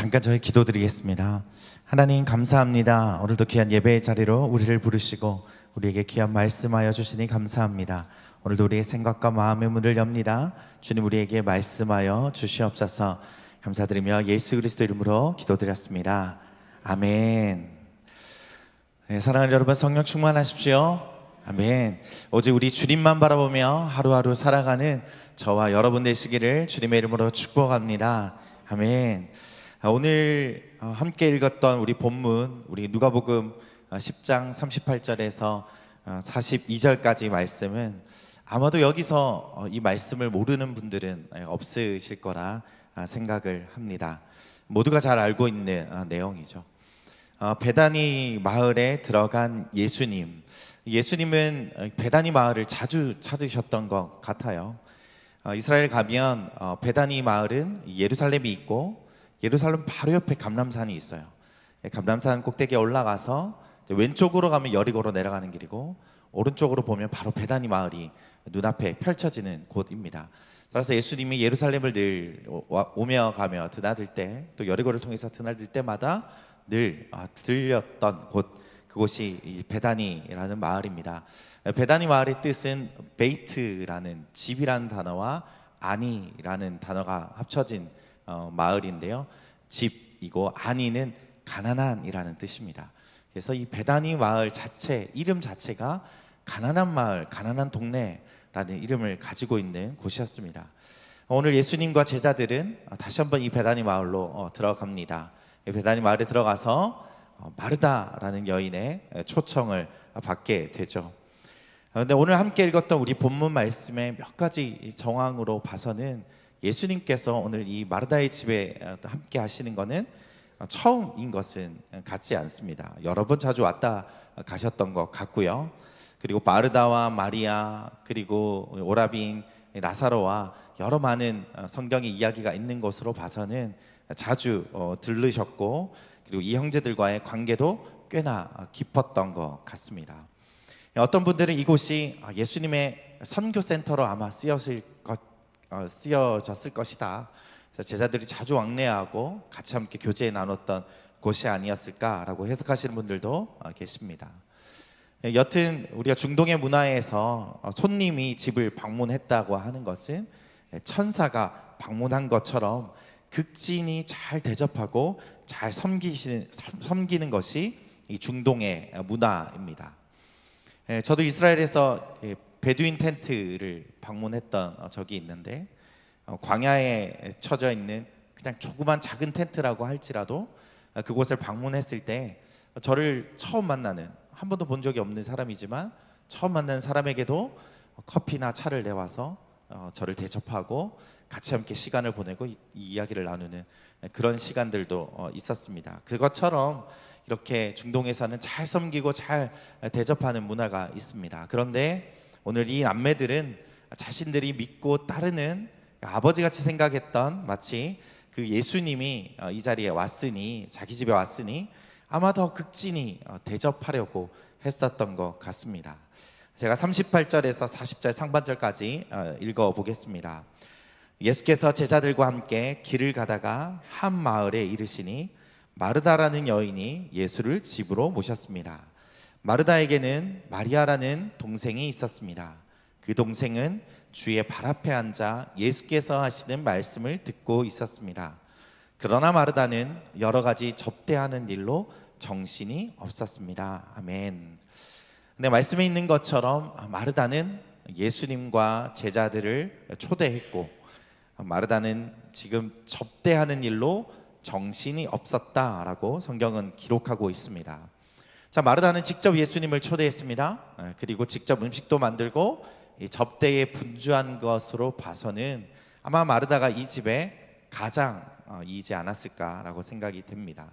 잠깐 저희 기도드리겠습니다. 하나님 감사합니다. 오늘도 귀한 예배의 자리로 우리를 부르시고 우리에게 귀한 말씀하여 주시니 감사합니다. 오늘도 우리의 생각과 마음의 문을 엽니다. 주님, 우리에게 말씀하여 주시옵소서. 감사드리며 예수 그리스도 이름으로 기도드렸습니다. 아멘. 네, 사랑하는 여러분, 성령 충만하십시오. 아멘. 오직 우리 주님만 바라보며 하루하루 살아가는 저와 여러분 되시기를 주님의 이름으로 축복합니다. 아멘. 오늘 함께 읽었던 우리 본문, 우리 누가복음 10장 38절에서 42절까지 말씀은 아마도 여기서 이 말씀을 모르는 분들은 없으실 거라 생각을 합니다. 모두가 잘 알고 있는 내용이죠. 베다니 마을에 들어간 예수님은 베다니 마을을 자주 찾으셨던 것 같아요. 이스라엘 가면 베다니 마을은 예루살렘이 있고 예루살렘 바로 옆에 감람산이 있어요. 감람산 꼭대기에 올라가서 왼쪽으로 가면 여리고로 내려가는 길이고 오른쪽으로 보면 바로 베다니 마을이 눈앞에 펼쳐지는 곳입니다. 따라서 예수님이 예루살렘을 늘 오며 가며 드나들 때, 또 여리고를 통해서 드나들 때마다 늘 들렸던 그곳이 이 베다니라는 마을입니다. 베다니 마을의 뜻은 베이트라는 집이라는 단어와 아니라는 단어가 합쳐진 마을인데요, 집이고 아니는 가난한이라는 뜻입니다. 그래서 이 베다니 마을 자체, 이름 자체가 가난한 마을, 가난한 동네라는 이름을 가지고 있는 곳이었습니다. 오늘 예수님과 제자들은 다시 한번 이 베다니 마을로 들어갑니다. 베다니 마을에 들어가서 마르다라는 여인의 초청을 받게 되죠. 그런데 오늘 함께 읽었던 우리 본문 말씀의 몇 가지 정황으로 봐서는 예수님께서 오늘 이 마르다의 집에 함께 하시는 것은 처음인 것은 같지 않습니다. 여러 번 자주 왔다 가셨던 것 같고요. 그리고 마르다와 마리아, 그리고 오라비인 나사로와 여러 많은 성경의 이야기가 있는 것으로 봐서는 자주 들르셨고, 그리고 이 형제들과의 관계도 꽤나 깊었던 것 같습니다. 어떤 분들은 이곳이 예수님의 선교센터로 아마 쓰여졌을 것이다. 그래서 제자들이 자주 왕래하고 같이 함께 교제 나눴던 곳이 아니었을까라고 해석하시는 분들도 계십니다. 여튼 우리가 중동의 문화에서 손님이 집을 방문했다고 하는 것은 천사가 방문한 것처럼 극진히 잘 대접하고 잘 섬기는 것이 이 중동의 문화입니다. 저도 이스라엘에서 베두인 텐트를 방문했던 적이 있는데, 광야에 쳐져 있는 그냥 조그만 작은 텐트라고 할지라도 그곳을 방문했을 때 저를 처음 만나는, 한 번도 본 적이 없는 사람이지만 처음 만나는 사람에게도 커피나 차를 내와서 저를 대접하고 같이 함께 시간을 보내고 이 이야기를 나누는 그런 시간들도 있었습니다. 그것처럼 이렇게 중동에서는 잘 섬기고 잘 대접하는 문화가 있습니다. 그런데 오늘 이 남매들은 자신들이 믿고 따르는 아버지같이 생각했던, 마치 그 예수님이 이 자리에 왔으니, 자기 집에 왔으니 아마 더 극진히 대접하려고 했었던 것 같습니다. 제가 38절에서 40절 상반절까지 읽어보겠습니다. 예수께서 제자들과 함께 길을 가다가 한 마을에 이르시니 마르다라는 여인이 예수를 집으로 모셨습니다. 마르다에게는 마리아라는 동생이 있었습니다. 그 동생은 주의 발 앞에 앉아 예수께서 하시는 말씀을 듣고 있었습니다. 그러나 마르다는 여러 가지 접대하는 일로 정신이 없었습니다. 아멘. 근데 말씀에 있는 것처럼 마르다는 예수님과 제자들을 초대했고, 마르다는 지금 접대하는 일로 정신이 없었다라고 성경은 기록하고 있습니다. 자, 마르다는 직접 예수님을 초대했습니다. 그리고 직접 음식도 만들고 이 접대에 분주한 것으로 봐서는 아마 마르다가 이 집에 가장이지 않았을까라고 생각이 됩니다.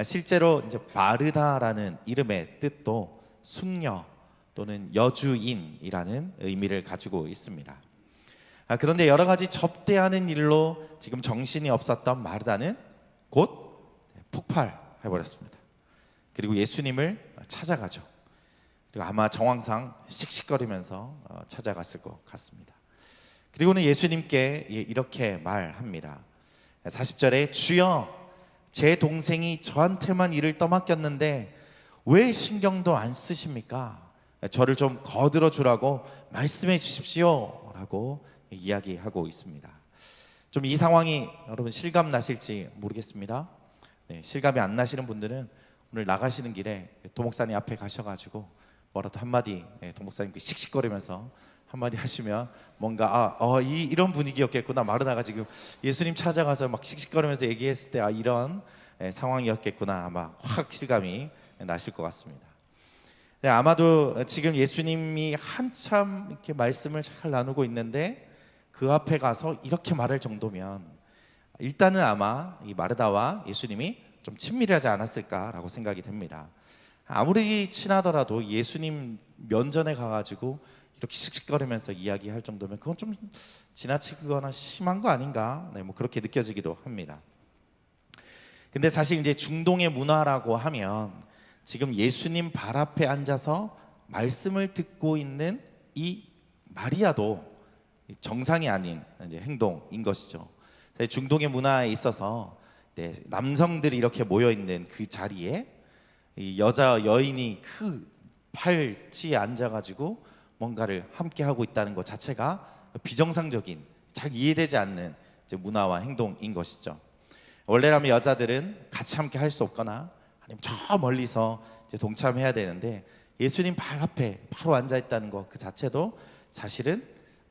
실제로 이제 마르다라는 이름의 뜻도 숙녀 또는 여주인이라는 의미를 가지고 있습니다. 그런데 여러 가지 접대하는 일로 지금 정신이 없었던 마르다는 곧 폭발해버렸습니다. 그리고 예수님을 찾아가죠. 그리고 아마 정황상 씩씩거리면서 찾아갔을 것 같습니다. 그리고는 예수님께 이렇게 말합니다. 40절에 주여 제 동생이 저한테만 일을 떠맡겼는데 왜 신경도 안 쓰십니까? 저를 좀 거들어 주라고 말씀해 주십시오 라고 이야기하고 있습니다. 좀 이 상황이 여러분 실감 나실지 모르겠습니다. 실감이 안 나시는 분들은 오늘 나가시는 길에 도목사님 앞에 가셔가지고 뭐라도 한마디, 도목사님께 씩씩거리면서 한마디 하시면 뭔가 이런 분위기였겠구나. 마르다가 지금 예수님 찾아가서 막 씩씩거리면서 얘기했을 때 이런 상황이었겠구나. 아마 확 실감이 나실 것 같습니다. 아마도 지금 예수님이 한참 이렇게 말씀을 잘 나누고 있는데 그 앞에 가서 이렇게 말할 정도면 일단은 아마 이 마르다와 예수님이 좀 친밀하지 않았을까라고 생각이 됩니다. 아무리 친하더라도 예수님 면전에 가가지고 이렇게 씩씩거리면서 이야기할 정도면 그건 좀 지나치거나 심한 거 아닌가? 뭐 그렇게 느껴지기도 합니다. 근데 사실 이제 중동의 문화라고 하면 지금 예수님 발 앞에 앉아서 말씀을 듣고 있는 이 마리아도 정상이 아닌 이제 행동인 것이죠. 중동의 문화에 있어서 남성들이 이렇게 모여 있는 그 자리에 이 여자 여인이 그 팔치에 앉아가지고 뭔가를 함께 하고 있다는 것 자체가 비정상적인, 잘 이해되지 않는 이제 문화와 행동인 것이죠. 원래라면 여자들은 같이 함께 할 수 없거나 아니면 저 멀리서 이제 동참해야 되는데 예수님 발 앞에 바로 앉아 있다는 것 그 자체도 사실은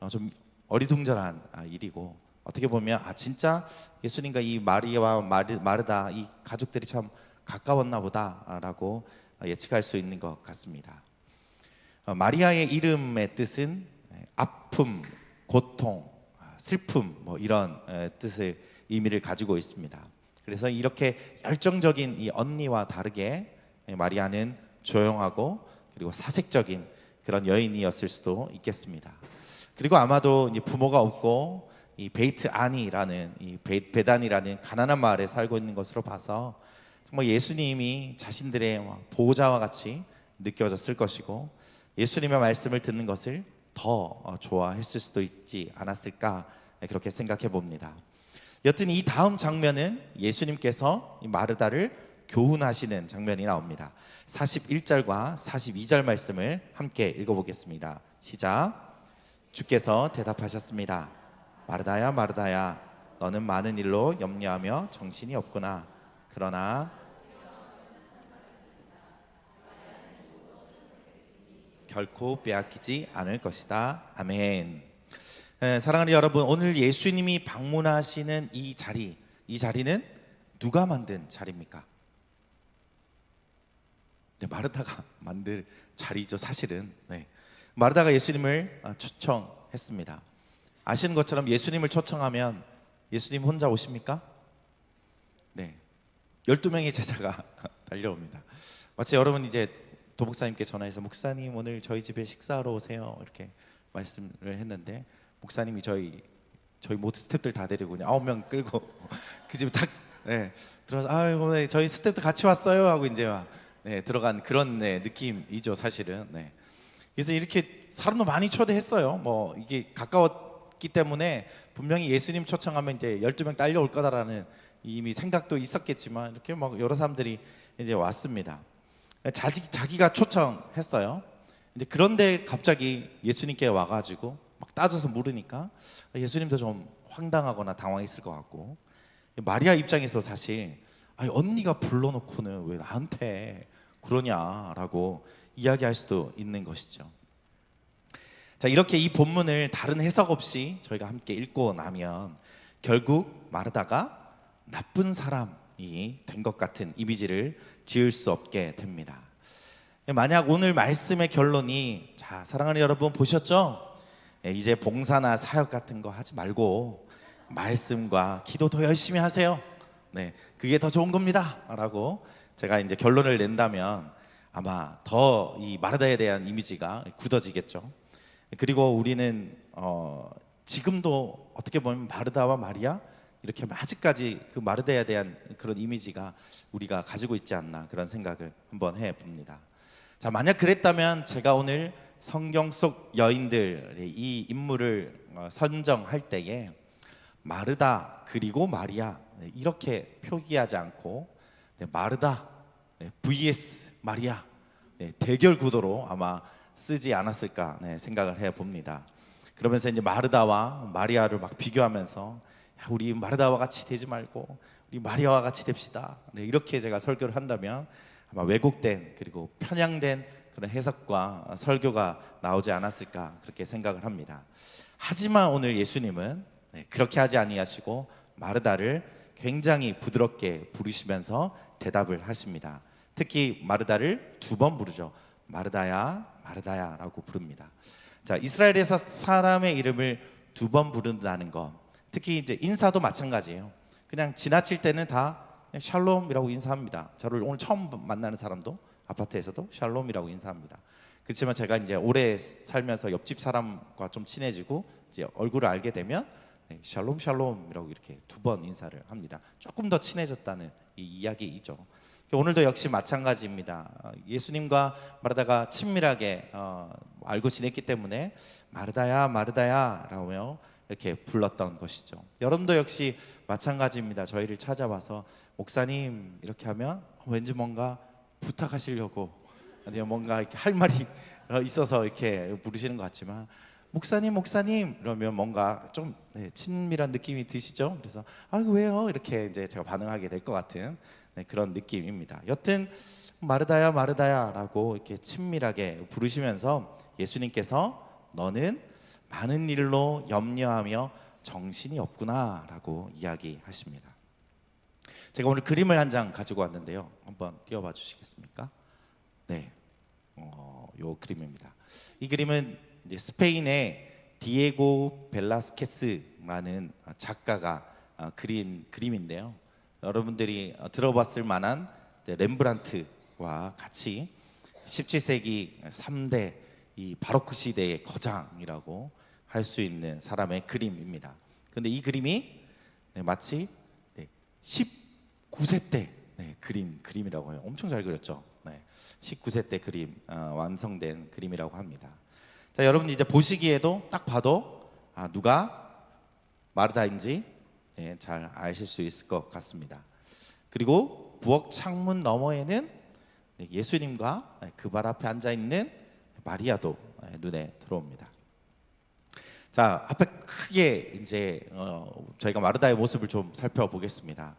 좀 어리둥절한 일이고, 어떻게 보면 진짜 예수님과 이 마리아와 마르다 이 가족들이 참 가까웠나 보다라고 예측할 수 있는 것 같습니다. 마리아의 이름의 뜻은 아픔, 고통, 슬픔 뭐 이런 뜻을 의미를 가지고 있습니다. 그래서 이렇게 열정적인 이 언니와 다르게 마리아는 조용하고 그리고 사색적인 그런 여인이었을 수도 있겠습니다. 그리고 아마도 이제 부모가 없고 이 베이트 아니라는 이 베단이라는 가난한 마을에 살고 있는 것으로 봐서 정말 예수님이 자신들의 보호자와 같이 느껴졌을 것이고 예수님의 말씀을 듣는 것을 더 좋아했을 수도 있지 않았을까 그렇게 생각해 봅니다. 여튼 이 다음 장면은 예수님께서 이 마르다를 교훈하시는 장면이 나옵니다. 41절과 42절 말씀을 함께 읽어보겠습니다. 시작. 주께서 대답하셨습니다. 마르다야 마르다야, 너는 많은 일로 염려하며 정신이 없구나. 그러나 결코 빼앗기지 않을 것이다. 아멘. 사랑하는 여러분, 오늘 예수님이 방문하시는 이 자리는 누가 만든 자리입니까? 마르다가 만들 자리죠, 사실은. 마르다가 예수님을 초청했습니다. 아시는 것처럼 예수님을 초청하면 예수님 혼자 오십니까? 12명의 제자가 달려옵니다. 마치 여러분 이제 도목사님께 전화해서 목사님 오늘 저희 집에 식사하러 오세요 이렇게 말씀을 했는데 목사님이 저희 모두 스태프들 다 데리고 9명 끌고 그 집에 딱 들어서 아이고 저희 스태프들 같이 왔어요 하고 이제 들어간 그런 느낌이죠, 사실은. 그래서 이렇게 사람도 많이 초대했어요. 뭐 이게 가까웠기 때문에 분명히 예수님 초청하면 이제 12명 딸려올 거다라는 이미 생각도 있었겠지만 이렇게 막 여러 사람들이 이제 왔습니다. 자기가 초청했어요. 이제 그런데 갑자기 예수님께 와가지고 막 따져서 물으니까 예수님도 좀 황당하거나 당황했을 것 같고, 마리아 입장에서 사실 언니가 불러놓고는 왜 나한테 그러냐라고 이야기할 수도 있는 것이죠. 자, 이렇게 이 본문을 다른 해석 없이 저희가 함께 읽고 나면 결국 마르다가 나쁜 사람이 된 것 같은 이미지를 지을 수 없게 됩니다. 만약 오늘 말씀의 결론이, 자, 사랑하는 여러분 보셨죠? 이제 봉사나 사역 같은 거 하지 말고 말씀과 기도 더 열심히 하세요. 그게 더 좋은 겁니다 라고 제가 이제 결론을 낸다면 아마 더 이 마르다에 대한 이미지가 굳어지겠죠. 그리고 우리는 지금도 어떻게 보면 마르다와 마리아 이렇게 아직까지 그 마르다에 대한 그런 이미지가 우리가 가지고 있지 않나 그런 생각을 한번 해봅니다. 자, 만약 그랬다면 제가 오늘 성경 속 여인들의 이 인물을 선정할 때에 마르다 그리고 마리아 이렇게 표기하지 않고 마르다 vs 마리아 대결 구도로 아마 쓰지 않았을까 생각을 해봅니다. 그러면서 이제 마르다와 마리아를 막 비교하면서 우리 마르다와 같이 되지 말고 우리 마리아와 같이 됩시다. 이렇게 제가 설교를 한다면 아마 왜곡된 그리고 편향된 그런 해석과 설교가 나오지 않았을까 그렇게 생각을 합니다. 하지만 오늘 예수님은 그렇게 하지 아니하시고 마르다를 굉장히 부드럽게 부르시면서 대답을 하십니다. 특히 마르다를 2번 부르죠. 마르다야 마르다야 라고 부릅니다. 자, 이스라엘에서 사람의 이름을 2번 부른다는 것, 특히 이제 인사도 마찬가지예요. 그냥 지나칠 때는 다 그냥 샬롬이라고 인사합니다. 저를 오늘 처음 만나는 사람도 아파트에서도 샬롬이라고 인사합니다. 그렇지만 제가 이제 오래 살면서 옆집 사람과 좀 친해지고 이제 얼굴을 알게 되면 샬롬 샬롬이라고 이렇게 2번 인사를 합니다. 조금 더 친해졌다는 이 이야기이죠. 오늘도 역시 마찬가지입니다. 예수님과 마르다가 친밀하게 알고 지냈기 때문에 마르다야 마르다야 라며 이렇게 불렀던 것이죠. 여러분도 역시 마찬가지입니다. 저희를 찾아와서 목사님 이렇게 하면 왠지 뭔가 부탁하시려고 아니면 뭔가 이렇게 할 말이 있어서 이렇게 부르시는 것 같지만 목사님 목사님 이러면 뭔가 좀 친밀한 느낌이 드시죠? 그래서 아이고 왜요? 이렇게 이제 제가 반응하게 될 것 같은 그런 느낌입니다. 여튼 마르다야 마르다야 라고 이렇게 친밀하게 부르시면서 예수님께서 너는 많은 일로 염려하며 정신이 없구나 라고 이야기하십니다. 제가 오늘 그림을 한 장 가지고 왔는데요. 한번 띄워봐 주시겠습니까? 네, 요 그림입니다. 이 그림은 이제 스페인의 디에고 벨라스케스라는 작가가 그린 그림인데요. 여러분들이 들어봤을 만한 렘브란트와 같이 17세기 3대 이 바로크 시대의 거장이라고 할 수 있는 사람의 그림입니다. 그런데 이 그림이 마치 19세 때 그린 그림이라고 해요. 엄청 잘 그렸죠. 19세 때 그림 완성된 그림이라고 합니다. 자, 여러분 이제 보시기에도 딱 봐도 누가 마르다인지 잘 아실 수 있을 것 같습니다. 그리고 부엌 창문 너머에는 예수님과 그 발 앞에 앉아 있는 마리아도 눈에 들어옵니다. 자, 앞에 크게 이제 저희가 마르다의 모습을 좀 살펴보겠습니다.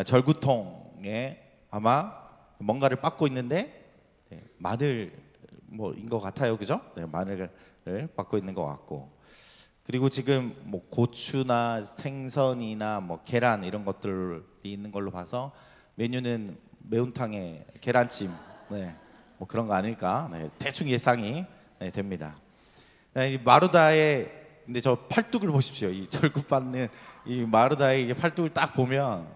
절구통에 아마 뭔가를 빻고 있는데 마늘 뭐인 것 같아요, 그죠? 마늘을 빻고 있는 것 같고, 그리고 지금 뭐 고추나 생선이나 뭐 계란 이런 것들이 있는 걸로 봐서 메뉴는 매운탕에 계란찜, 뭐 그런 거 아닐까? 대충 예상이 됩니다. 이 마르다의 근데 저 팔뚝을 보십시오. 이 절구받는 이 마르다의 이 팔뚝을 딱 보면,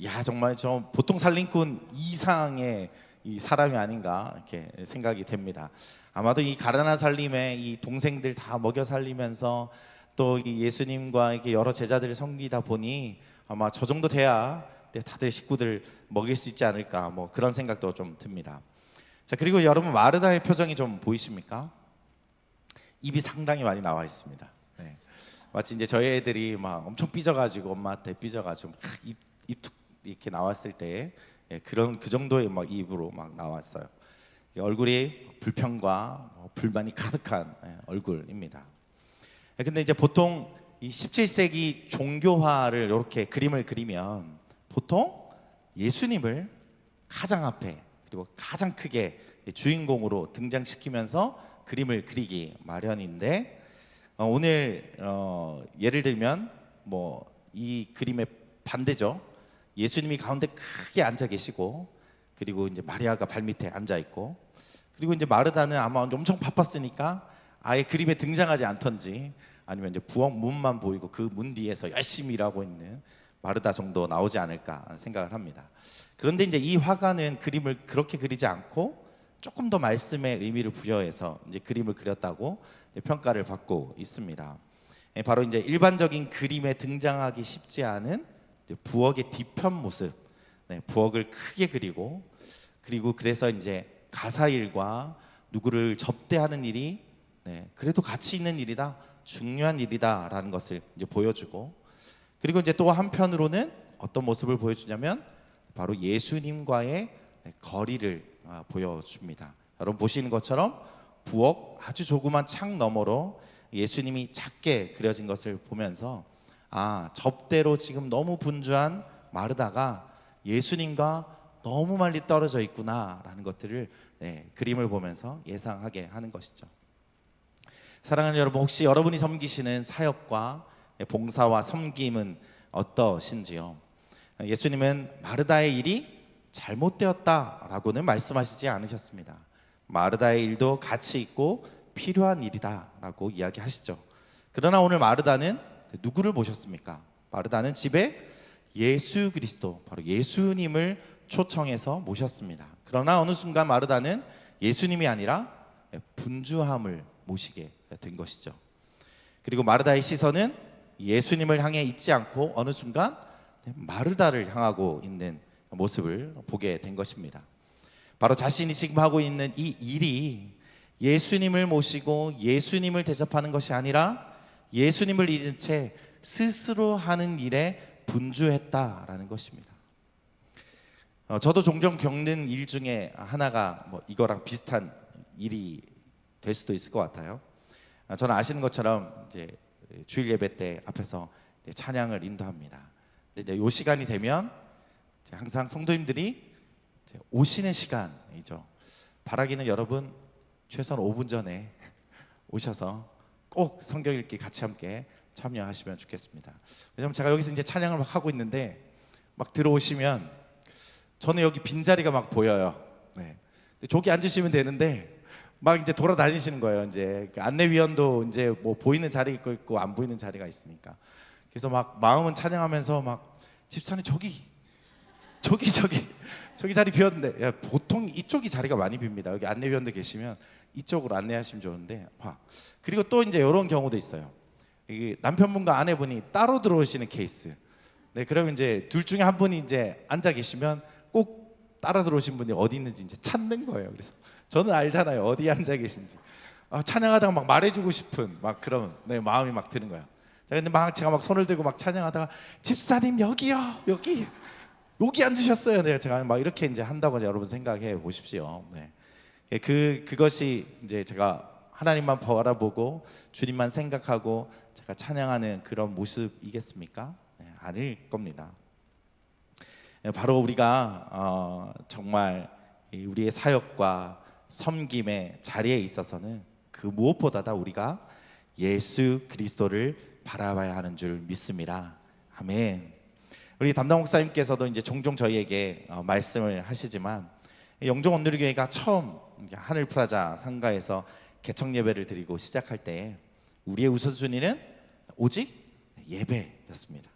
야 정말 저 보통 살림꾼 이상의 이 사람이 아닌가 이렇게 생각이 됩니다. 아마도 이 가난한 살림에 이 동생들 다 먹여 살리면서 또 이 예수님과 이렇게 여러 제자들을 섬기다 보니 아마 저 정도 돼야 다들 식구들 먹일 수 있지 않을까, 뭐 그런 생각도 좀 듭니다. 자, 그리고 여러분 마르다의 표정이 좀 보이십니까? 입이 상당히 많이 나와 있습니다. 마치 이제 저희 애들이 막 엄청 삐져가지고 엄마한테 삐져가지고 막 입 이렇게 나왔을 때 그런 그 정도의 막 입으로 막 나왔어요. 얼굴이 불평과 불만이 가득한 얼굴입니다. 근데 이제 보통 이 17세기 종교화를 이렇게 그림을 그리면 보통 예수님을 가장 앞에 그리고 가장 크게 주인공으로 등장시키면서 그림을 그리기 마련인데, 오늘 예를 들면 뭐 이 그림의 반대죠. 예수님이 가운데 크게 앉아 계시고, 그리고 이제 마리아가 발밑에 앉아 있고, 그리고 이제 마르다는 아마 엄청 바빴으니까 아예 그림에 등장하지 않던지, 아니면 이제 부엌 문만 보이고 그 문 뒤에서 열심히 일하고 있는 마르다 정도 나오지 않을까 생각을 합니다. 그런데 이제 이 화가는 그림을 그렇게 그리지 않고 조금 더 말씀의 의미를 부여해서 이제 그림을 그렸다고 평가를 받고 있습니다. 바로 이제 일반적인 그림에 등장하기 쉽지 않은 부엌의 뒤편 모습, 부엌을 크게 그리고, 그리고 그래서 이제 가사일과 누구를 접대하는 일이 그래도 가치 있는 일이다, 중요한 일이다라는 것을 이제 보여주고, 그리고 이제 또 한편으로는 어떤 모습을 보여주냐면 바로 예수님과의 거리를 보여줍니다. 여러분 보시는 것처럼 부엌 아주 조그만 창 너머로 예수님이 작게 그려진 것을 보면서 접대로 지금 너무 분주한 마르다가 예수님과 너무 멀리 떨어져 있구나라는 것들을 그림을 보면서 예상하게 하는 것이죠. 사랑하는 여러분, 혹시 여러분이 섬기시는 사역과 봉사와 섬김은 어떠신지요? 예수님은 마르다의 일이 잘못되었다라고는 말씀하시지 않으셨습니다. 마르다의 일도 가치 있고 필요한 일이다라고 이야기하시죠. 그러나 오늘 마르다는 누구를 모셨습니까? 마르다는 집에 예수 그리스도, 바로 예수님을 초청해서 모셨습니다. 그러나 어느 순간 마르다는 예수님이 아니라 분주함을 모시게 된 것이죠. 그리고 마르다의 시선은 예수님을 향해 있지 않고 어느 순간 마르다를 향하고 있는 모습을 보게 된 것입니다. 바로 자신이 지금 하고 있는 이 일이 예수님을 모시고 예수님을 대접하는 것이 아니라 예수님을 잊은 채 스스로 하는 일에 분주했다라는 것입니다. 저도 종종 겪는 일 중에 하나가 이거랑 비슷한 일이 될 수도 있을 것 같아요. 저는 아시는 것처럼 이제 주일 예배 때 앞에서 이제 찬양을 인도합니다. 근데 이제 요 시간이 되면 항상 성도님들이 이제 오시는 시간이죠. 바라기는 여러분 최소한 5분 전에 오셔서 꼭 성경 읽기 같이 함께 참여하시면 좋겠습니다. 왜냐하면 제가 여기서 이제 찬양을 막 하고 있는데 막 들어오시면 저는 여기 빈자리가 막 보여요. 근데 저기 앉으시면 되는데 막 이제 돌아다니시는 거예요. 이제 안내위원도 이제 뭐 보이는 자리 있고 안 보이는 자리가 있으니까. 그래서 막 마음은 찬양하면서 막 집사님 저기 자리 비었는데, 야, 보통 이쪽이 자리가 많이 빕니다. 여기 안내위원들 계시면 이쪽으로 안내하시면 좋은데, 그리고 또 이제 이런 경우도 있어요. 이게 남편분과 아내분이 따로 들어오시는 케이스. 그러면 이제 둘 중에 한 분이 이제 앉아 계시면 꼭 따라 들어오신 분이 어디 있는지 이제 찾는 거예요. 그래서 저는 알잖아요, 어디 앉아 계신지. 찬양하다가 막 말해주고 싶은 막 그런 마음이 막 드는 거야. 근데 제가 막 손을 들고 막 찬양하다가 집사님 여기요, 여기 앉으셨어요. 제가 막 이렇게 이제 한다고 여러분 생각해 보십시오. 그것이 이제 제가 하나님만 바라보고 주님만 생각하고 제가 찬양하는 그런 모습이겠습니까? 아닐 겁니다. 바로 우리가 정말 우리의 사역과 섬김의 자리에 있어서는 그 무엇보다 우리가 예수 그리스도를 바라봐야 하는 줄 믿습니다. 아멘. 우리 담당 목사님께서도 이제 종종 저희에게 말씀을 하시지만 영종 온누리교회가 처음 하늘 프라자 상가에서 개청 예배를 드리고 시작할 때 우리의 우선순위는 오직 예배였습니다.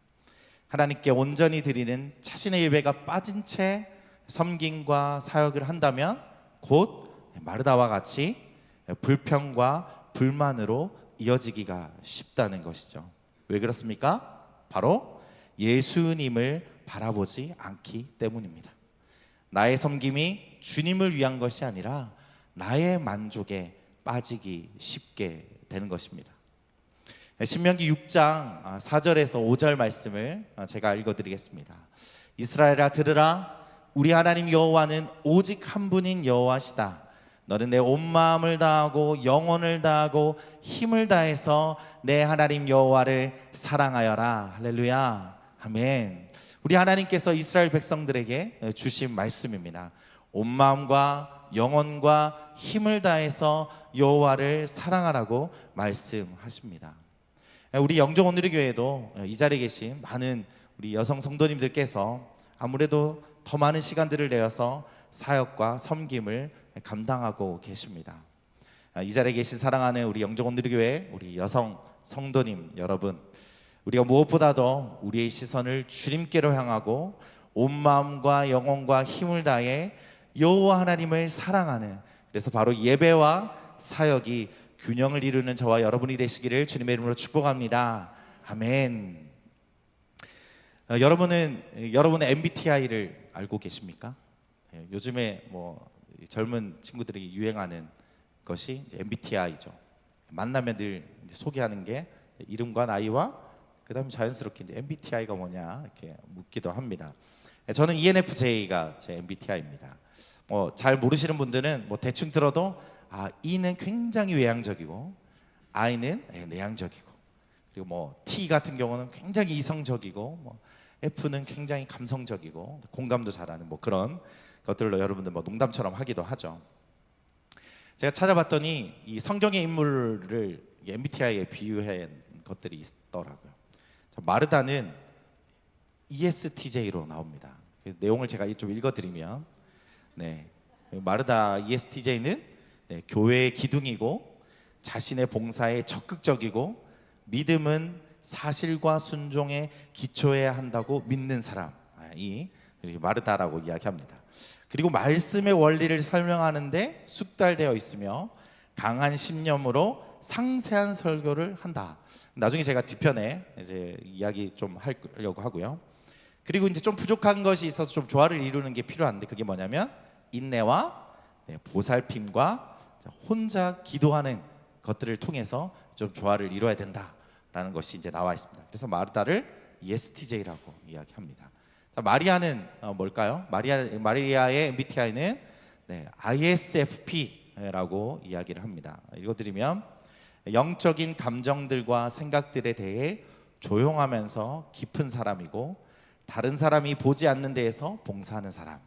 하나님께 온전히 드리는 자신의 예배가 빠진 채 섬김과 사역을 한다면 곧 마르다와 같이 불평과 불만으로 이어지기가 쉽다는 것이죠. 왜 그렇습니까? 바로 예수님을 바라보지 않기 때문입니다. 나의 섬김이 주님을 위한 것이 아니라 나의 만족에 빠지기 쉽게 되는 것입니다. 신명기 6장 4절에서 5절 말씀을 제가 읽어드리겠습니다. 이스라엘아 들으라, 우리 하나님 여호와는 오직 한 분인 여호와시다. 너는 내 온 마음을 다하고 영혼을 다하고 힘을 다해서 내 하나님 여호와를 사랑하여라. 할렐루야, 아멘. 우리 하나님께서 이스라엘 백성들에게 주신 말씀입니다. 온 마음과 영혼과 힘을 다해서 여호와를 사랑하라고 말씀하십니다. 우리 영종 온누리교회도 이 자리에 계신 많은 우리 여성 성도님들께서 아무래도 더 많은 시간들을 내어서 사역과 섬김을 감당하고 계십니다. 이 자리에 계신 사랑하는 우리 영종 온누리교회 우리 여성 성도님 여러분, 우리가 무엇보다도 우리의 시선을 주님께로 향하고 온 마음과 영혼과 힘을 다해 여호와 하나님을 사랑하는, 그래서 바로 예배와 사역이 균형을 이루는 저와 여러분이 되시기를 주님의 이름으로 축복합니다. 아멘. 여러분은 여러분의 MBTI를 알고 계십니까? 요즘에 젊은 친구들이 유행하는 것이 이제 MBTI죠. 만나면 늘 이제 소개하는 게 이름과 나이와 그다음에 자연스럽게 이제 MBTI가 뭐냐 이렇게 묻기도 합니다. 저는 ENFJ가 제 MBTI입니다. 잘 모르시는 분들은 대충 들어도 E는 굉장히 외향적이고 I는 내향적이고, 그리고 T 같은 경우는 굉장히 이성적이고 F는 굉장히 감성적이고 공감도 잘하는 그런 것들로 여러분들 농담처럼 하기도 하죠. 제가 찾아봤더니 이 성경의 인물을 MBTI에 비유한 것들이 있더라고요. 마르다는 ESTJ로 나옵니다. 그 내용을 제가 좀 읽어드리면, 마르다 ESTJ는 교회의 기둥이고 자신의 봉사에 적극적이고 믿음은 사실과 순종에 기초해야 한다고 믿는 사람이 마르다라고 이야기합니다. 그리고 말씀의 원리를 설명하는데 숙달되어 있으며 강한 신념으로 상세한 설교를 한다. 나중에 제가 뒤편에 이제 이야기 좀 하려고 하고요. 그리고 이제 좀 부족한 것이 있어서 좀 조화를 이루는 게 필요한데, 그게 뭐냐면 인내와 보살핌과 혼자 기도하는 것들을 통해서 좀 조화를 이루어야 된다라는 것이 이제 나와 있습니다. 그래서 마르다를 ESTJ라고 이야기합니다. 자, 마리아는 뭘까요? 마리아의 MBTI는 ISFP라고 이야기를 합니다. 읽어드리면 영적인 감정들과 생각들에 대해 조용하면서 깊은 사람이고, 다른 사람이 보지 않는 데에서 봉사하는 사람,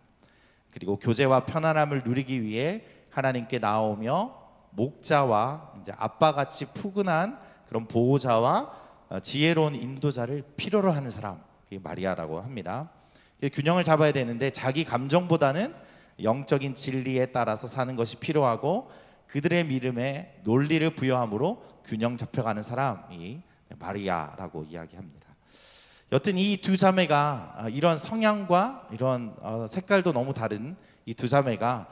그리고 교제와 편안함을 누리기 위해 하나님께 나오며 목자와 이제 아빠같이 푸근한 그런 보호자와 지혜로운 인도자를 필요로 하는 사람, 그게 마리아라고 합니다. 균형을 잡아야 되는데 자기 감정보다는 영적인 진리에 따라서 사는 것이 필요하고, 그들의 믿음에 논리를 부여함으로 균형 잡혀가는 사람이 마리아라고 이야기합니다. 여튼 이 두 자매가 이런 성향과 이런 색깔도 너무 다른 이 두 자매가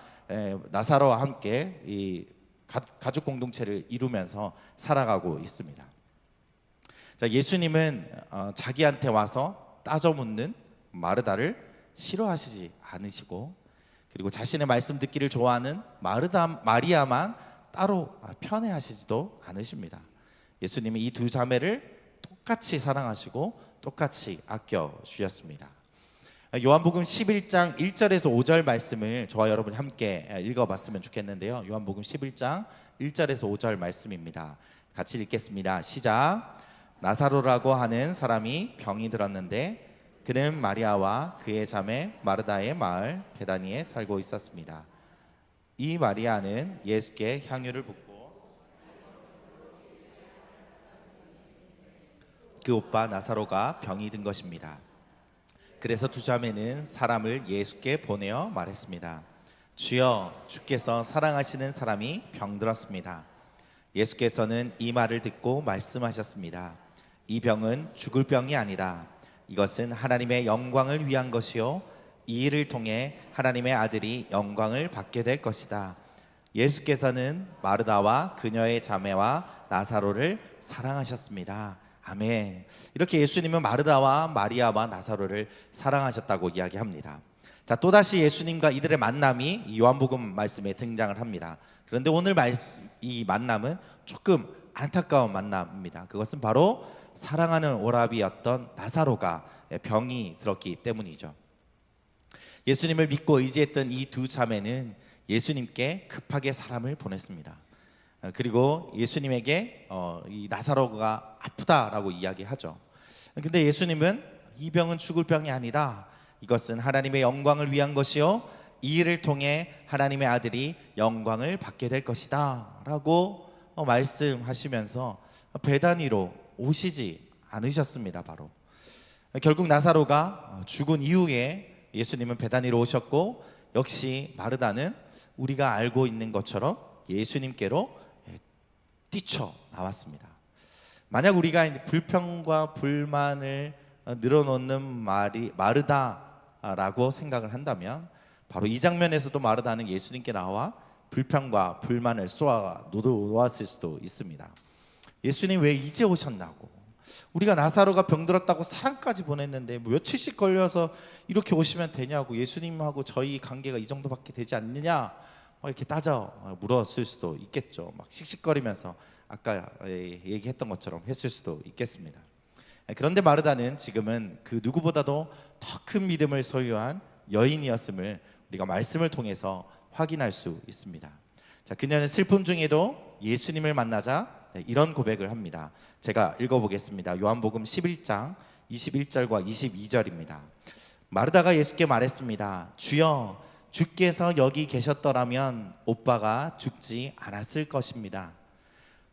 나사로와 함께 이 가족 공동체를 이루면서 살아가고 있습니다. 자, 예수님은 자기한테 와서 따져 묻는 마르다를 싫어하시지 않으시고, 그리고 자신의 말씀 듣기를 좋아하는 마리아만 따로 편애하시지도 않으십니다. 예수님은 이 두 자매를 똑같이 사랑하시고 똑같이 아껴 주셨습니다. 요한복음 11장 1절에서 5절 말씀을 저와 여러분이 함께 읽어봤으면 좋겠는데요. 요한복음 11장 1절에서 5절 말씀입니다. 같이 읽겠습니다. 시작. 나사로라고 하는 사람이 병이 들었는데 그는 마리아와 그의 자매 마르다의 마을 베다니에 살고 있었습니다. 이 마리아는 예수께 향유를 붓고 그 오빠 나사로가 병이 든 것입니다. 그래서 두 자매는 사람을 예수께 보내어 말했습니다. 주여, 주께서 사랑하시는 사람이 병들었습니다. 예수께서는 이 말을 듣고 말씀하셨습니다. 이 병은 죽을 병이 아니다. 이것은 하나님의 영광을 위한 것이요, 이 일을 통해 하나님의 아들이 영광을 받게 될 것이다. 예수께서는 마르다와 그녀의 자매와 나사로를 사랑하셨습니다. 아멘. 이렇게 예수님은 마르다와 마리아와 나사로를 사랑하셨다고 이야기합니다. 자, 또다시 예수님과 이들의 만남이 요한복음 말씀에 등장을 합니다. 그런데 오늘 이 만남은 조금 안타까운 만남입니다. 그것은 바로 사랑하는 오라비였던 나사로가 병이 들었기 때문이죠. 예수님을 믿고 의지했던 이 두 자매는 예수님께 급하게 사람을 보냈습니다. 그리고 예수님에게 이 나사로가 아프다라고 이야기하죠. 근데 예수님은 이 병은 죽을 병이 아니다. 이것은 하나님의 영광을 위한 것이요, 이 일을 통해 하나님의 아들이 영광을 받게 될 것이다 라고 말씀하시면서 베다니로 오시지 않으셨습니다. 바로 결국 나사로가 죽은 이후에 예수님은 베다니로 오셨고, 역시 마르다는 우리가 알고 있는 것처럼 예수님께로 뛰쳐 나왔습니다. 만약 우리가 이제 불평과 불만을 늘어놓는 마르다라고 생각을 한다면, 바로 이 장면에서도 마르다는 예수님께 나와 불평과 불만을 쏘아 놓았을 수도 있습니다. 예수님 왜 이제 오셨나고, 우리가 나사로가 병들었다고 사람까지 보냈는데 며칠씩 걸려서 이렇게 오시면 되냐고, 예수님하고 저희 관계가 이 정도밖에 되지 않느냐, 이렇게 따져 물었을 수도 있겠죠. 막 씩씩거리면서 아까 얘기했던 것처럼 했을 수도 있겠습니다. 그런데 마르다는 지금은 그 누구보다도 더 큰 믿음을 소유한 여인이었음을 우리가 말씀을 통해서 확인할 수 있습니다. 자, 그녀는 슬픔 중에도 예수님을 만나자 이런 고백을 합니다. 제가 읽어보겠습니다. 요한복음 11장 21절과 22절입니다. 마르다가 예수께 말했습니다. 주여, 주께서 여기 계셨더라면 오빠가 죽지 않았을 것입니다.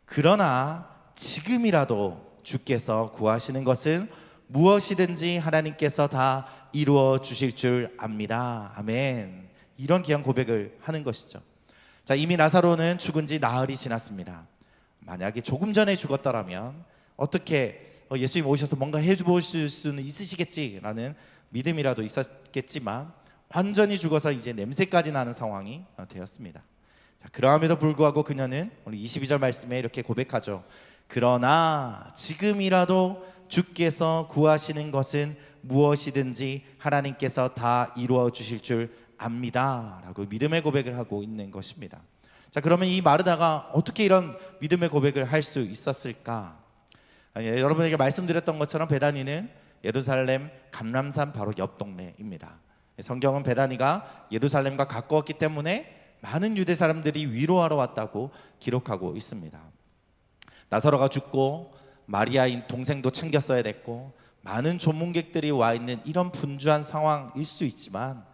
그러나 지금이라도 주께서 구하시는 것은 무엇이든지 하나님께서 다 이루어 주실 줄 압니다. 아멘. 이런 귀한 고백을 하는 것이죠. 자, 이미 나사로는 죽은 지 나흘이 지났습니다. 만약에 조금 전에 죽었더라면 어떻게 예수님 오셔서 뭔가 해보실 수는 있으시겠지라는 믿음이라도 있었겠지만 완전히 죽어서 이제 냄새까지 나는 상황이 되었습니다. 자, 그럼에도 불구하고 그녀는 오늘 22절 말씀에 이렇게 고백하죠. 그러나 지금이라도 주께서 구하시는 것은 무엇이든지 하나님께서 다 이루어 주실 줄 압니다 라고 믿음의 고백을 하고 있는 것입니다. 자, 그러면 이 마르다가 어떻게 이런 믿음의 고백을 할 수 있었을까? 여러분에게 말씀드렸던 것처럼 베다니는 예루살렘 감람산 바로 옆 동네입니다. 성경은 베다니가 예루살렘과 가까웠기 때문에 많은 유대 사람들이 위로하러 왔다고 기록하고 있습니다. 나사로가 죽고 마리아인 동생도 챙겼어야 됐고 많은 조문객들이 와 있는 이런 분주한 상황일 수 있지만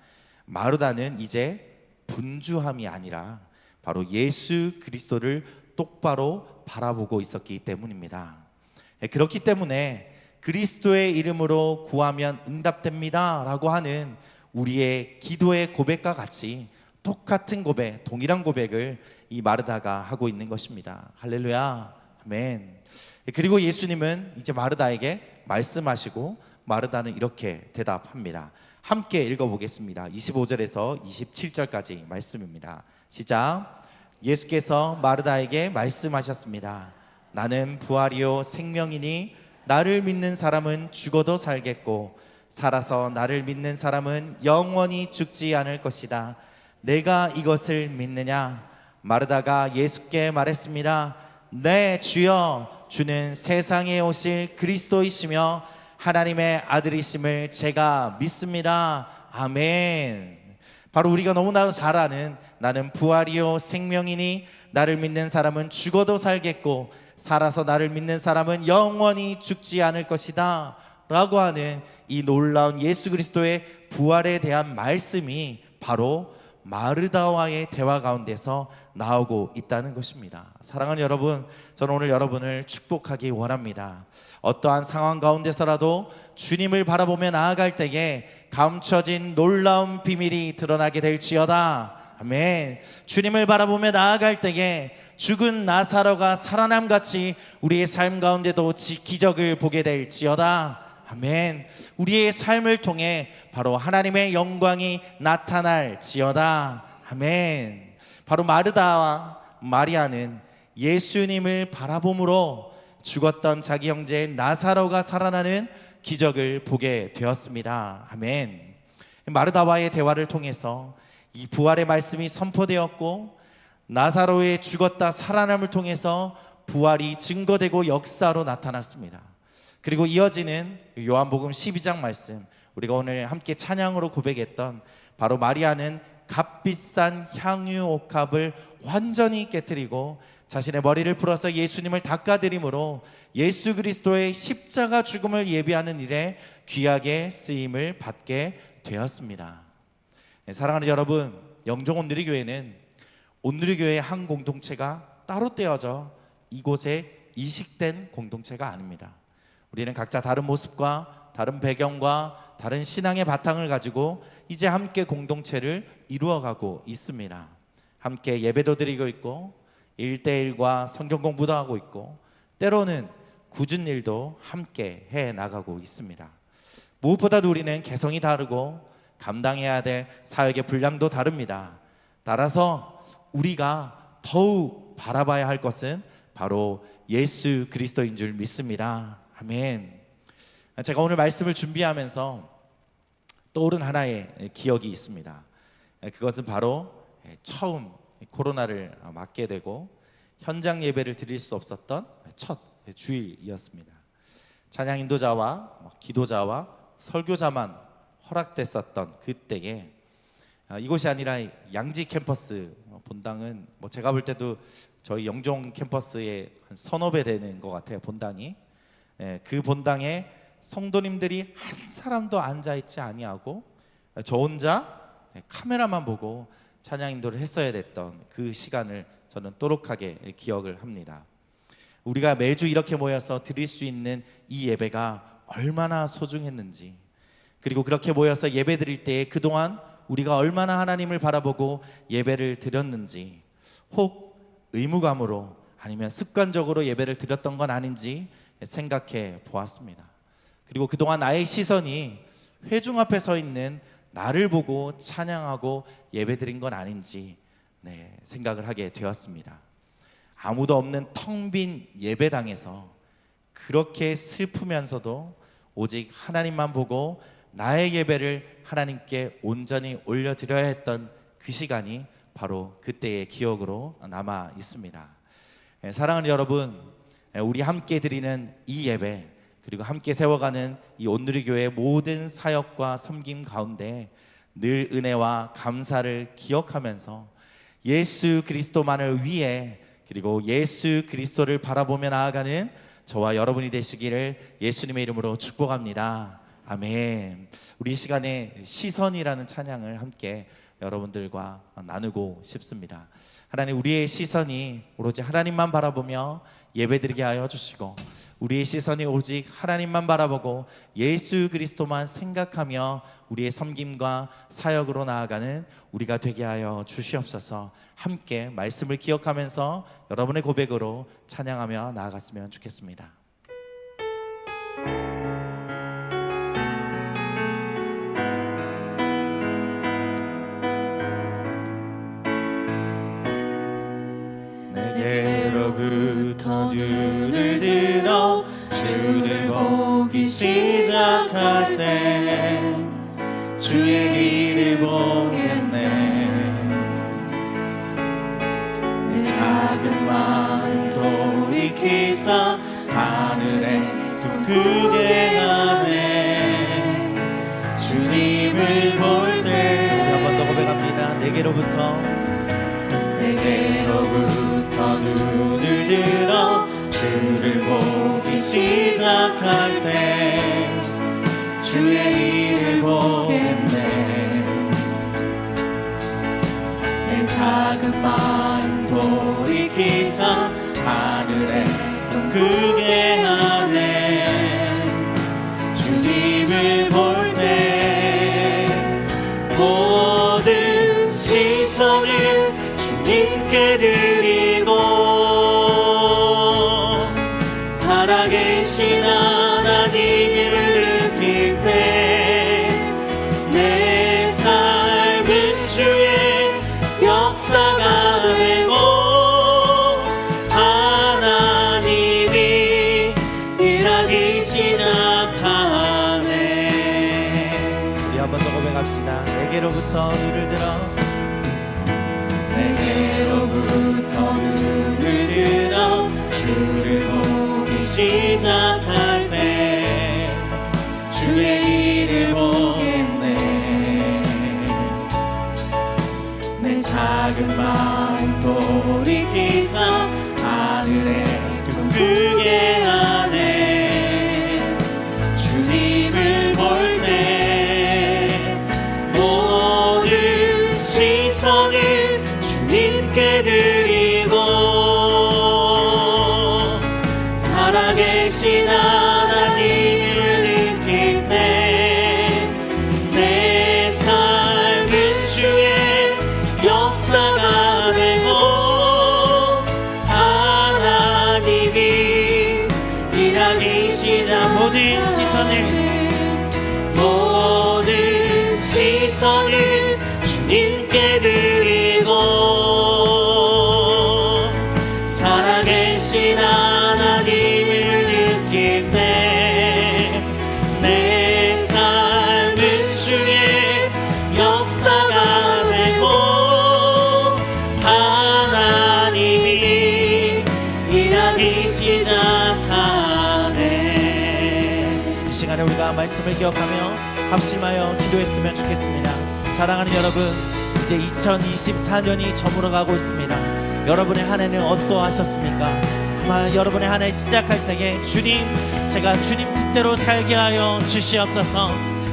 마르다는 이제 분주함이 아니라 바로 예수 그리스도를 똑바로 바라보고 있었기 때문입니다. 그렇기 때문에 그리스도의 이름으로 구하면 응답됩니다 라고 하는 우리의 기도의 고백과 같이 똑같은 고백, 동일한 고백을 이 마르다가 하고 있는 것입니다. 할렐루야, 아멘. 그리고 예수님은 이제 마르다에게 말씀하시고 마르다는 이렇게 대답합니다. 함께 읽어보겠습니다. 25절에서 27절까지 말씀입니다. 시작. 예수께서 마르다에게 말씀하셨습니다. 나는 부활이요 생명이니 나를 믿는 사람은 죽어도 살겠고 살아서 나를 믿는 사람은 영원히 죽지 않을 것이다. 내가 이것을 믿느냐? 마르다가 예수께 말했습니다. 네, 주여, 주는 세상에 오실 그리스도이시며 하나님의 아들이심을 제가 믿습니다. 아멘. 바로 우리가 너무나 잘 아는 나는 부활이요 생명이니 나를 믿는 사람은 죽어도 살겠고 살아서 나를 믿는 사람은 영원히 죽지 않을 것이다 라고 하는 이 놀라운 예수 그리스도의 부활에 대한 말씀이 바로 마르다와의 대화 가운데서 나오고 있다는 것입니다. 사랑하는 여러분, 저는 오늘 여러분을 축복하기 원합니다. 어떠한 상황 가운데서라도 주님을 바라보며 나아갈 때에 감춰진 놀라운 비밀이 드러나게 될지어다. 아멘. 주님을 바라보며 나아갈 때에 죽은 나사로가 살아남같이 우리의 삶 가운데도 기적을 보게 될지어다. 아멘. 우리의 삶을 통해 바로 하나님의 영광이 나타날지어다. 아멘. 바로 마르다와 마리아는 예수님을 바라봄으로 죽었던 자기 형제 나사로가 살아나는 기적을 보게 되었습니다. 아멘. 마르다와의 대화를 통해서 이 부활의 말씀이 선포되었고 나사로의 죽었다 살아남을 통해서 부활이 증거되고 역사로 나타났습니다. 그리고 이어지는 요한복음 12장 말씀, 우리가 오늘 함께 찬양으로 고백했던 바로 마리아는 값비싼 향유 옥합을 완전히 깨뜨리고 자신의 머리를 풀어서 예수님을 닦아드림으로 예수 그리스도의 십자가 죽음을 예비하는 일에 귀하게 쓰임을 받게 되었습니다. 사랑하는 여러분, 영종 온누리교회는 온누리교회의 한 공동체가 따로 떼어져 이곳에 이식된 공동체가 아닙니다. 우리는 각자 다른 모습과 다른 배경과 다른 신앙의 바탕을 가지고 이제 함께 공동체를 이루어가고 있습니다. 함께 예배도 드리고 있고 1대1과 성경 공부도 하고 있고 때로는 굳은 일도 함께 해나가고 있습니다. 무엇보다도 우리는 개성이 다르고 감당해야 될 사역의 분량도 다릅니다. 따라서 우리가 더욱 바라봐야 할 것은 바로 예수 그리스도인 줄 믿습니다. 아멘. 제가 오늘 말씀을 준비하면서 떠오른 하나의 기억이 있습니다. 그것은 바로 처음 코로나를 맞게 되고 현장 예배를 드릴 수 없었던 첫 주일이었습니다. 찬양 인도자와 기도자와 설교자만 허락됐었던 그때에 이곳이 아니라 양지 캠퍼스 본당은 제가 볼 때도 저희 영종 캠퍼스의 한 서너 배 되는 것 같아요. 본당이. 그 본당에 성도님들이 한 사람도 앉아있지 아니하고 저 혼자 카메라만 보고 찬양 인도를 했어야 됐던 그 시간을 저는 또렷하게 기억을 합니다. 우리가 매주 이렇게 모여서 드릴 수 있는 이 예배가 얼마나 소중했는지, 그리고 그렇게 모여서 예배 드릴 때에 그동안 우리가 얼마나 하나님을 바라보고 예배를 드렸는지, 혹 의무감으로 아니면 습관적으로 예배를 드렸던 건 아닌지 생각해 보았습니다. 그리고 그동안 나의 시선이 회중 앞에 서 있는 나를 보고 찬양하고 예배 드린 건 아닌지 생각을 하게 되었습니다. 아무도 없는 텅 빈 예배당에서 그렇게 슬프면서도 오직 하나님만 보고 나의 예배를 하나님께 온전히 올려드려야 했던 그 시간이 바로 그때의 기억으로 남아 있습니다. 사랑하는 여러분, 우리 함께 드리는 이 예배, 그리고 함께 세워가는 이 온누리교회의 모든 사역과 섬김 가운데 늘 은혜와 감사를 기억하면서 예수 그리스도만을 위해, 그리고 예수 그리스도를 바라보며 나아가는 저와 여러분이 되시기를 예수님의 이름으로 축복합니다. 아멘. 우리 이 시간에 시선이라는 찬양을 함께 여러분들과 나누고 싶습니다. 하나님, 우리의 시선이 오로지 하나님만 바라보며 예배드리게 하여 주시고, 우리의 시선이 오직 하나님만 바라보고 예수 그리스도만 생각하며 우리의 섬김과 사역으로 나아가는 우리가 되게 하여 주시옵소서. 함께 말씀을 기억하면서 여러분의 고백으로 찬양하며 나아갔으면 좋겠습니다. 내게로부터 눈을 들어 주를 보기 시작할 때 주의 길을 보겠네. 내 작은 마음 돌이키사 하늘에 꿈꾸게 하네. 주님을 볼 때 우리 한 번 더 고백합니다. 내게로부터 눈을 들어 주를 보기 시작할 때 주의 일을 보겠네. 내 작은 마음 돌이키사 하늘에 꿈꾸게 하네. 주님을 볼 때 모든 시선을 주님께 드리고 살아계신 하나님을 느낄 때 내 삶은 주의 역사가 되고 하나님이 일하기 시작하네. 우리 한 번 더 고백합시다. 내게로부터 눈을 들어 눈을 들어 주를 보기 시작할 때 주의 일을 보겠네. 내 작은 마음 돌이키사 하늘에 꿈꾸게 하네. 주님을 볼 때 모든 시선을 주님께 드리고 살아계신 하나님을 느낄 때 내 삶은 주의 역사가 되고 하나님이 일하기 시작. 모든 시선을 주님께 드리고 살아계신 하나님을 느낄 때 내 삶은 주의 역사가 되고 하나님이 일하기 시작하네. 우리가 말씀을 기억하며 합심하여 기도했으면 좋겠습니다. 사랑하는 여러분, 이제 2024년이 저물어가고 있습니다. 여러분의 한 해는 어떠하셨습니까? 아마 여러분의 한 해 시작할 때에 주님, 제가 주님 뜻대로 살게 하여 주시옵소서,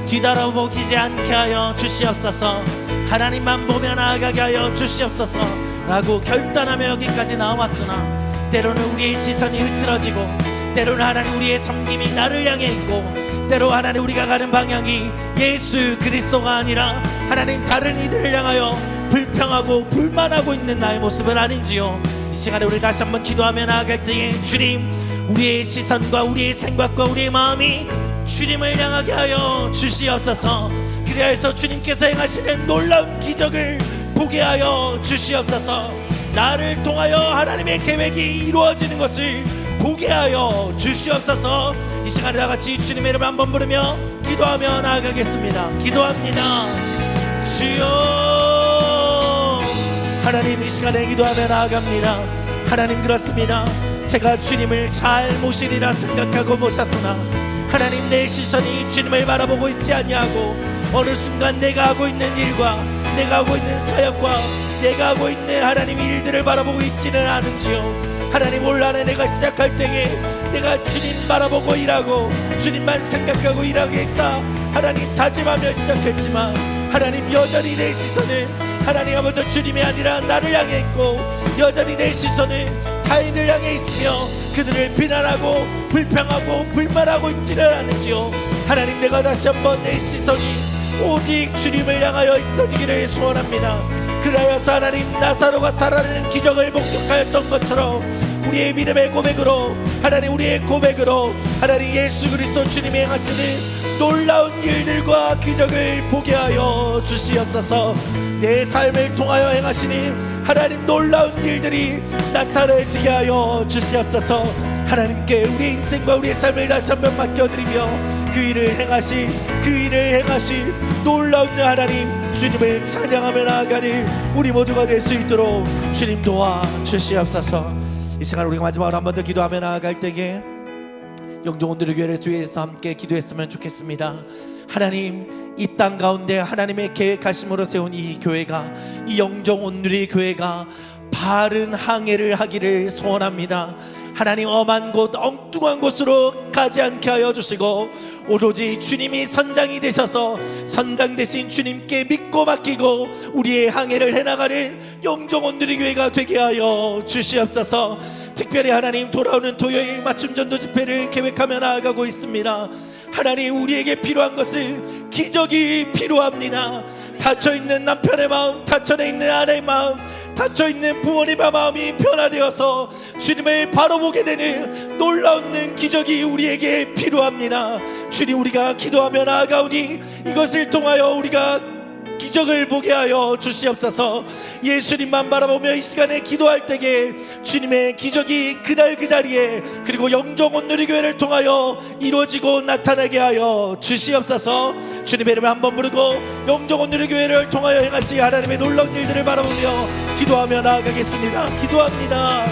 뒤돌아보지 않게 하여 주시옵소서, 하나님만 보며 나아가게 하여 주시옵소서 라고 결단하며 여기까지 나왔으나 때로는 우리의 시선이 흐트러지고, 때로는 하나님 우리의 섬김이 나를 향해 있고, 때로 하나님 우리가 가는 방향이 예수 그리스도가 아니라 하나님 다른 이들을 향하여 불평하고 불만하고 있는 나의 모습은 아닌지요. 이 시간에 우리 다시 한번 기도하며 나아갈 때에 주님, 우리의 시선과 우리의 생각과 우리의 마음이 주님을 향하게 하여 주시옵소서. 그리하여서 주님께서 행하시는 놀라운 기적을 보게 하여 주시옵소서. 나를 통하여 하나님의 계획이 이루어지는 것을 보게 하여 주시옵소서. 이 시간에 다같이 주님의 이름을 한번 부르며 기도하며 나아가겠습니다. 기도합니다. 주여, 하나님 이 시간에 기도하며 나아갑니다. 하나님, 그렇습니다. 제가 주님을 잘 모시리라 생각하고 모셨으나 하나님, 내 시선이 주님을 바라보고 있지 아니하고 어느 순간 내가 하고 있는 일과 내가 하고 있는 사역과 내가 하고 있는 하나님 일들을 바라보고 있지는 않은지요. 하나님, 올 한해 내가 시작할 때에 내가 주님 바라보고 일하고 주님만 생각하고 일하겠다 하나님 다짐하며 시작했지만 하나님, 여전히 내 시선은 하나님 아버지 주님이 아니라 나를 향해 있고, 여전히 내 시선은 타인을 향해 있으며 그들을 비난하고 불평하고 불만하고 있지는 않은지요. 하나님, 내가 다시 한번 내 시선이 오직 주님을 향하여 있어지기를 소원합니다. 그러하여서 하나님, 나사로가 살아나는 기적을 목격하였던 것처럼 우리의 믿음의 고백으로, 하나님 우리의 고백으로 하나님 예수 그리스도 주님이 행하시는 놀라운 일들과 기적을 보게 하여 주시옵소서. 내 삶을 통하여 행하시는 하나님 놀라운 일들이 나타내지게 하여 주시옵소서. 하나님께 우리 인생과 우리의 삶을 다시 한번 맡겨드리며 그 일을 행하시 놀라운 하나님 주님을 찬양하며 나아가는 우리 모두가 될 수 있도록 주님 도와 주시옵소서. 이 시간 우리가 마지막으로 한 번 더 기도하며 나아갈 때에 영종 온누리 교회를 위해서 함께 기도했으면 좋겠습니다. 하나님, 이 땅 가운데 하나님의 계획하심으로 세운 이 교회가, 이 영종 온누리 교회가 바른 항해를 하기를 소원합니다. 하나님, 엄한 곳 엉뚱한 곳으로 가지 않게 하여 주시고 오로지 주님이 선장이 되셔서 선장 되신 주님께 믿고 맡기고 우리의 항해를 해나가는 영종 온누리 교회가 되게 하여 주시옵소서. 특별히 하나님, 돌아오는 토요일 맞춤 전도 집회를 계획하며 나아가고 있습니다. 하나님, 우리에게 필요한 것은 기적이 필요합니다. 닫혀있는 남편의 마음, 닫혀있는 아내의 마음, 닫혀있는 부모님의 마음이 변화되어서 주님을 바로 보게 되는 놀라운 기적이 우리에게 필요합니다. 주님, 우리가 기도하며 나아가오니 이것을 통하여 우리가 기적을 보게 하여 주시옵소서. 예수님만 바라보며 이 시간에 기도할 때에 주님의 기적이 그날 그 자리에, 그리고 영종 온누리 교회를 통하여 이루어지고 나타나게 하여 주시옵소서. 주님의 이름을 한번 부르고 영종 온누리 교회를 통하여 행하시 하나님의 놀라운 일들을 바라보며 기도하며 나아가겠습니다. 기도합니다.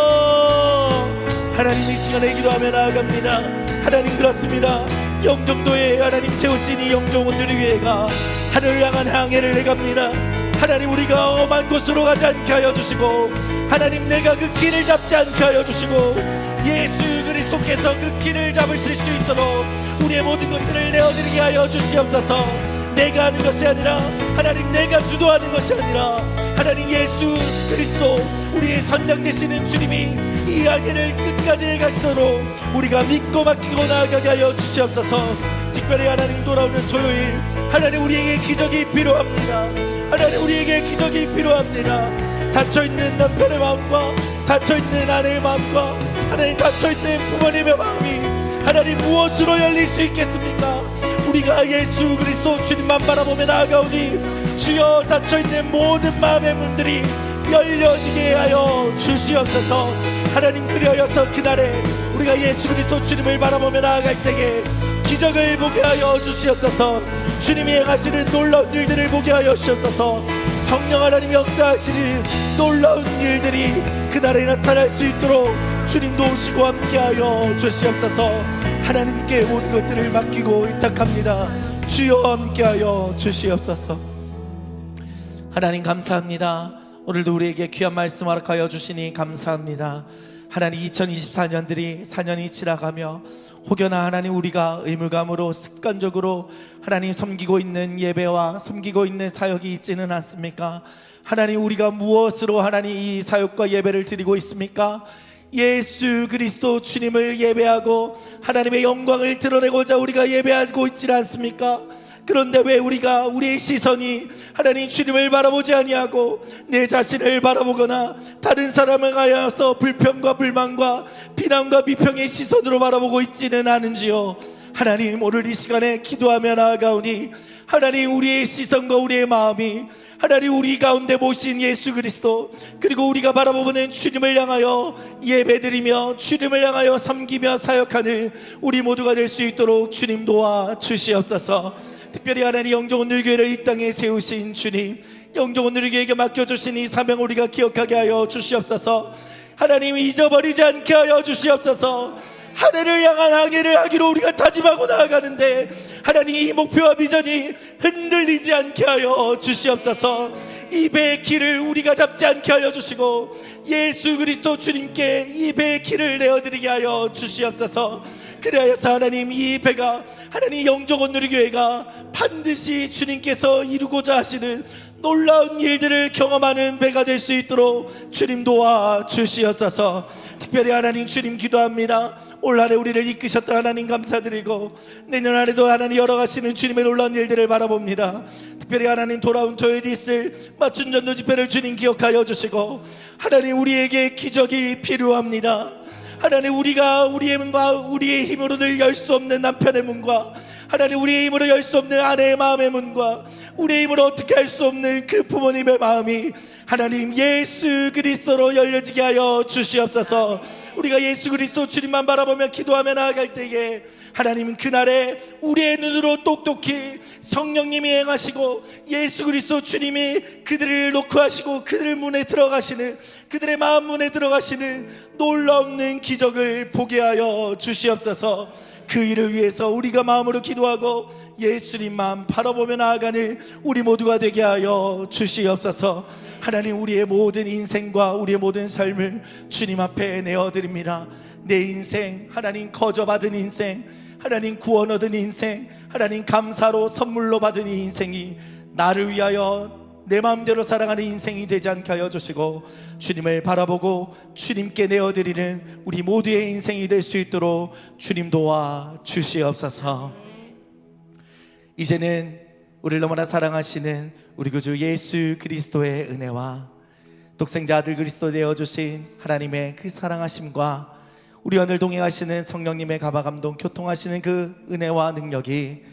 주여, 하나님 이 시간에 기도하며 나아갑니다. 하나님, 그렇습니다. 영종도에 하나님 세우신 이 영종 온누리 교회가 하늘을 향한 항해를 해갑니다. 하나님, 우리가 엄한 곳으로 가지 않게 하여 주시고, 하나님 내가 그 길을 잡지 않게 하여 주시고, 예수 그리스도께서 그 길을 잡으실 수 있도록 우리의 모든 것들을 내어드리게 하여 주시옵소서. 내가 하는 것이 아니라 하나님, 내가 주도하는 것이 아니라 하나님 예수 그리스도 우리의 선장 되시는 주님이 이 항해를 끝까지 가시도록 우리가 믿고 맡기고 나아가게 하여 주시옵소서. 특별히 하나님, 돌아오는 토요일 하나님, 우리에게 기적이 필요합니다. 하나님, 우리에게 기적이 필요합니다. 닫혀있는 남편의 마음과 닫혀있는 아내의 마음과 하나님, 닫혀있는 부모님의 마음이 하나님 무엇으로 열릴 수 있겠습니까? 우리가 예수 그리스도 주님만 바라보며 나아가오니 주여, 닫혀있는 모든 마음의 문들이 열려지게 하여 주시옵소서. 하나님, 그리하여서 그날에 우리가 예수 그리스도 주님을 바라보며 나아갈 때에 기적을 보게 하여 주시옵소서. 주님이 행하시는 놀라운 일들을 보게 하여 주시옵소서. 성령 하나님 역사하시는 놀라운 일들이 그날에 나타날 수 있도록 주님도 오시고 함께하여 주시옵소서. 하나님께 모든 것들을 맡기고 의탁합니다. 주여 함께하여 주시옵소서. 하나님 감사합니다. 오늘도 우리에게 귀한 말씀 허락하여 주시니 감사합니다. 하나님 2024년들이 4년이 지나가며 혹여나 하나님 우리가 의무감으로 습관적으로 하나님 섬기고 있는 예배와 섬기고 있는 사역이 있지는 않습니까? 하나님 우리가 무엇으로 하나님 이 사역과 예배를 드리고 있습니까? 예수 그리스도 주님을 예배하고 하나님의 영광을 드러내고자 우리가 예배하고 있지 않습니까? 그런데 왜 우리가 우리의 시선이 하나님 주님을 바라보지 아니하고 내 자신을 바라보거나 다른 사람을 하여서 불평과 불만과 비난과 미평의 시선으로 바라보고 있지는 않은지요? 하나님 오늘 이 시간에 기도하며 나아가오니 하나님 우리의 시선과 우리의 마음이 하나님 우리 가운데 모신 예수 그리스도 그리고 우리가 바라보는 주님을 향하여 예배드리며 주님을 향하여 섬기며 사역하는 우리 모두가 될 수 있도록 주님 도와 주시옵소서. 특별히 하나님 영종온누리교회를 이 땅에 세우신 주님, 영종온누리교회에게 맡겨주신 이 사명 우리가 기억하게 하여 주시옵소서. 하나님 잊어버리지 않게 하여 주시옵소서. 하늘을 향한 항해를 하기로 우리가 다짐하고 나아가는데 하나님 이 목표와 비전이 흔들리지 않게 하여 주시옵소서. 이 배의 길을 우리가 잡지 않게 하여 주시고 예수 그리스도 주님께 이 배의 길을 내어드리게 하여 주시옵소서. 그래야서 하나님 이 배가 하나님 영종온누리교회가 반드시 주님께서 이루고자 하시는 놀라운 일들을 경험하는 배가 될 수 있도록 주님 도와 주시옵소서. 특별히 하나님 주님 기도합니다. 올 한해 우리를 이끄셨다 하나님 감사드리고 내년 한해도 하나님 열어가시는 주님의 놀라운 일들을 바라봅니다. 특별히 하나님 돌아온 토요일이 있을 맞춤 전도 집회를 주님 기억하여 주시고 하나님 우리에게 기적이 필요합니다. 하나님 우리가 우리의 힘으로는 열 수 없는 남편의 문과 하나님 우리의 힘으로 열 수 없는 아내의 마음의 문과 우리의 힘으로 어떻게 할 수 없는 그 부모님의 마음이 하나님 예수 그리스도로 열려지게 하여 주시옵소서. 우리가 예수 그리스도 주님만 바라보며 기도하며 나아갈 때에 하나님은 그날에 우리의 눈으로 똑똑히 성령님이 행하시고 예수 그리스도 주님이 그들을 놓고 하시고 그들 문에 들어가시는 그들의 마음 문에 들어가시는 놀라운 기적을 보게 하여 주시옵소서. 그 일을 위해서 우리가 마음으로 기도하고 예수님만 바라보며 나아가는 우리 모두가 되게 하여 주시옵소서. 하나님 우리의 모든 인생과 우리의 모든 삶을 주님 앞에 내어드립니다. 내 인생 하나님 거저받은 인생 하나님 구원 얻은 인생 하나님 감사로 선물로 받은 이 인생이 나를 위하여 내 마음대로 살아가는 인생이 되지 않게 하여 주시고 주님을 바라보고 주님께 내어드리는 우리 모두의 인생이 될 수 있도록 주님 도와 주시옵소서. 이제는 우리를 너무나 사랑하시는 우리 구주 예수 그리스도의 은혜와 독생자 아들 그리스도 내어주신 하나님의 그 사랑하심과 우리 오늘 동행하시는 성령님의 가바감동 교통하시는 그 은혜와 능력이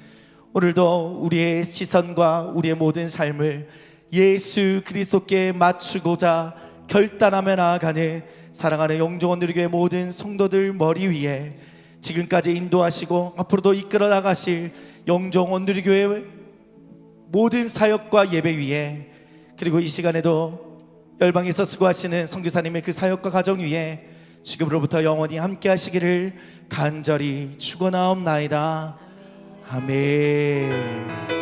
오늘도 우리의 시선과 우리의 모든 삶을 예수 그리스도께 맞추고자 결단하며 나아가는 사랑하는 영종온누리교회 모든 성도들 머리 위에 지금까지 인도하시고 앞으로도 이끌어 나가실 영종온누리교회 모든 사역과 예배 위에 그리고 이 시간에도 열방에서 수고하시는 선교사님의 그 사역과 가정 위에 지금으로부터 영원히 함께 하시기를 간절히 축원하옵나이다. 아멘.